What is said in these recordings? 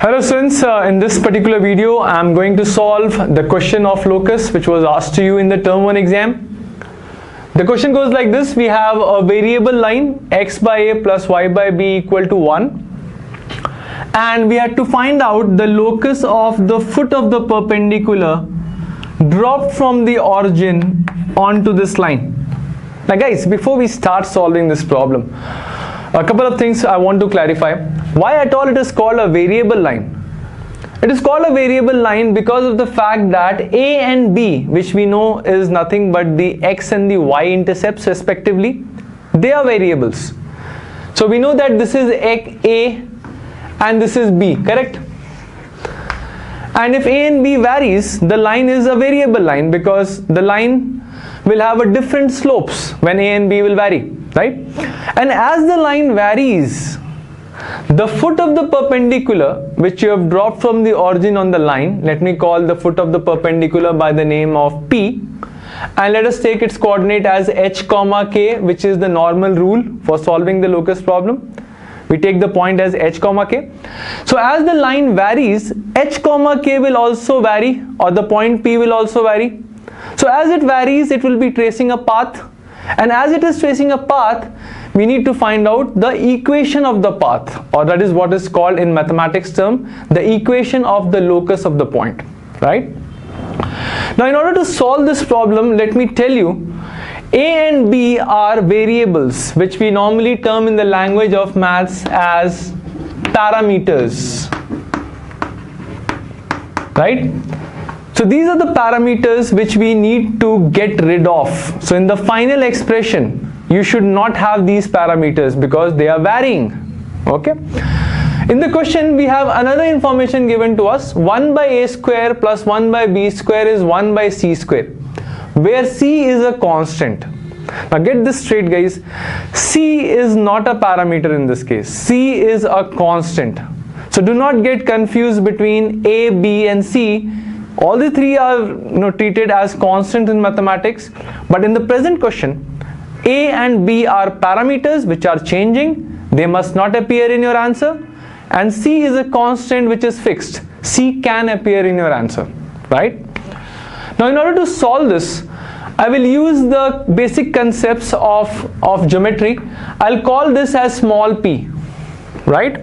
Hello students, in this particular video I am going to solve the question of locus which was asked to you in the term 1 exam. The question goes like this: we have a variable line x by a plus y by b equal to 1, and we had to find out the locus of the foot of the perpendicular dropped from the origin onto this line. Now guys, before we start solving this problem, a couple of things I want to clarify. Why at all it is called a variable line? It is called a variable line because of the fact that a and b, which we know is nothing but the x and the y intercepts respectively, they are variables. So we know that this is a and this is b, correct? And if a and b varies, the line is a variable line because the line will have a different slopes when a and b will vary, right? And as the line varies, the foot of the perpendicular which you have dropped from the origin on the line, let me call the foot of the perpendicular by the name of P, and let us take its coordinate as h comma k, which is the normal rule for solving the locus problem. We take the point as h comma k. So as the line varies, h comma k will also vary, or the point P will also vary. So as it varies, it will be tracing a path, and as it is tracing a path, we need to find out the equation of the path, or that is what is called in mathematics term the equation of the locus of the point, right? Now in order to solve this problem, let me tell you, a and b are variables which we normally term in the language of maths as parameters, right? So these are the parameters which we need to get rid of. So in the final expression, you should not have these parameters because they are varying, okay? In the question, we have another information given to us: 1 by a square plus 1 by b square is 1 by c square, where c is a constant. Now get this straight guys, c is not a parameter in this case, c is a constant. So do not get confused between a, b and c. All the three are treated as constant in mathematics, but in the present question, a and b are parameters which are changing, they must not appear in your answer, and c is a constant which is fixed, c can appear in your answer, right? Now in order to solve this, I will use the basic concepts of geometry. I'll call this as small p, right?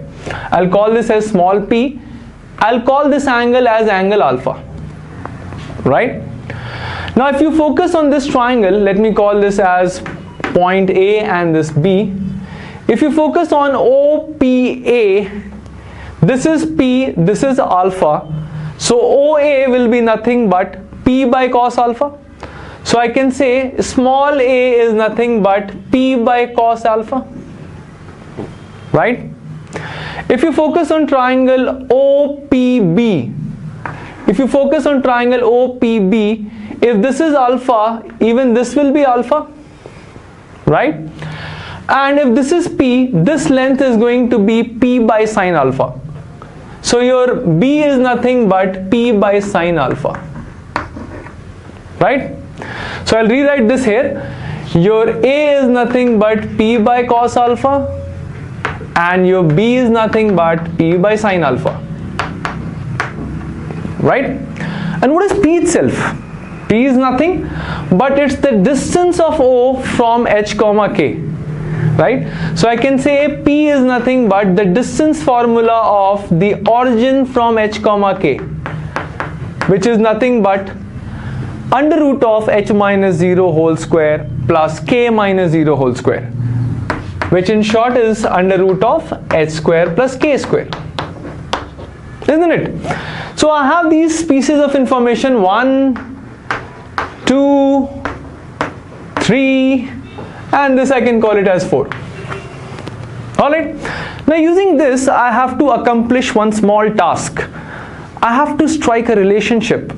I'll call this as small p. I'll call this angle as angle alpha, right? Now if you focus on this triangle, let me call this as point A and this B. If you focus on OPA, this is P, this is alpha. So OA will be nothing but P by cos alpha. So I can say small a is nothing but P by cos alpha, right? If you focus on triangle OPB, if you focus on triangle OPB, if this is alpha, even this will be alpha, right? And if this is P, this length is going to be P by sine alpha. So your B is nothing but P by sine alpha, right? So I'll rewrite this here. Your A is nothing but P by cos alpha, and your B is nothing but P by sine alpha, right? And what is P itself? P is nothing but it's the distance of O from h comma k, right? So I can say P is nothing but the distance formula of the origin from h comma k, which is nothing but under root of h minus 0 whole square plus k minus 0 whole square, which in short is under root of h square plus k square, isn't it? So I have these pieces of information: 1, 2, 3, and this I can call it as 4. Alright, now using this I have to accomplish one small task. I have to strike a relationship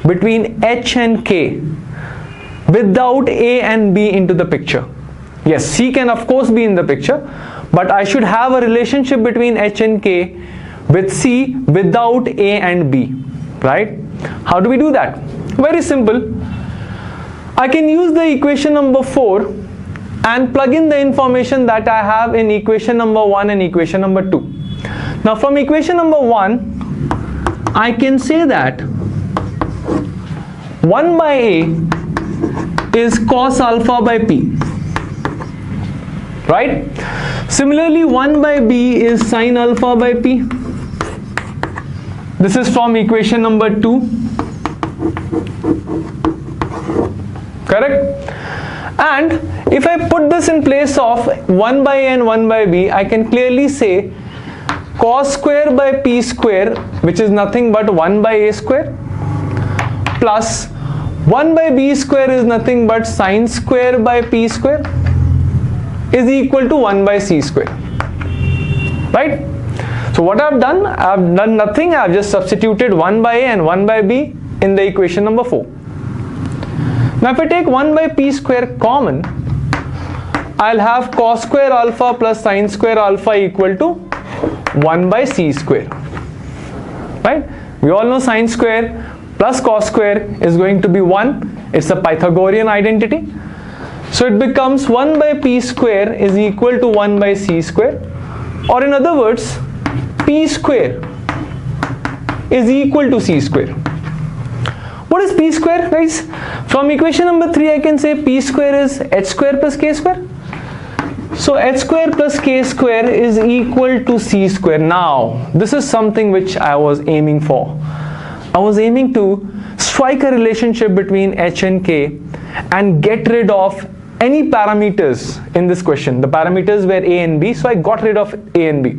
between h and k without a and b into the picture. Yes, c can of course be in the picture, but I should have a relationship between h and k with c without a and b, right? How do we do that? Very simple. I can use the equation number 4 and plug in the information that I have in equation number 1 and equation number 2. Now from equation number 1, I can say that 1 by A is cos alpha by P, right? Similarly, 1 by B is sin alpha by P. This is from equation number 2. Correct? And if I put this in place of 1 by A and 1 by B, I can clearly say cos square by P square, which is nothing but 1 by A square, plus 1 by B square is nothing but sin square by P square, is equal to 1 by C square, right? So what I've done nothing. I've just substituted 1 by A and 1 by B in the equation number 4. Now if I take 1 by P square common, I'll have cos square alpha plus sin square alpha equal to 1 by C square, right? We all know sin square plus cos square is going to be 1. It's a Pythagorean identity. So it becomes 1 by P square is equal to 1 by C square, or in other words, P square is equal to C square. What is P square, guys? From equation number 3, I can say P square is H square plus K square. So H square plus K square is equal to C square. Now, this is something which I was aiming for. I was aiming to strike a relationship between H and K and get rid of any parameters in this question. The parameters were A and B, so I got rid of A and B.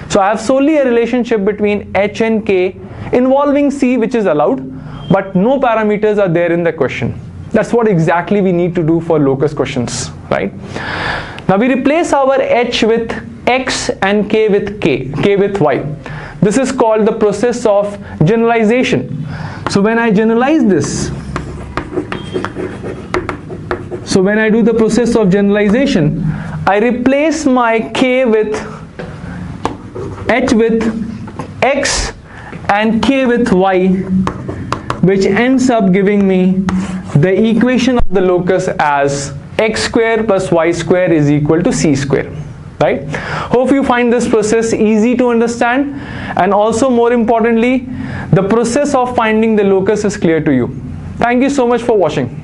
So I have solely a relationship between H and K involving C, which is allowed, but no parameters are there in the question. That's what exactly we need to do for locus questions, right? Now we replace our H with X and K with K with Y. This is called the process of generalization. So when I generalize this, so when I do the process of generalization, I replace my K with H with X and K with Y, which ends up giving me the equation of the locus as X square plus Y square is equal to C square, right? Hope you find this process easy to understand, and also more importantly, the process of finding the locus is clear to you. Thank you so much for watching.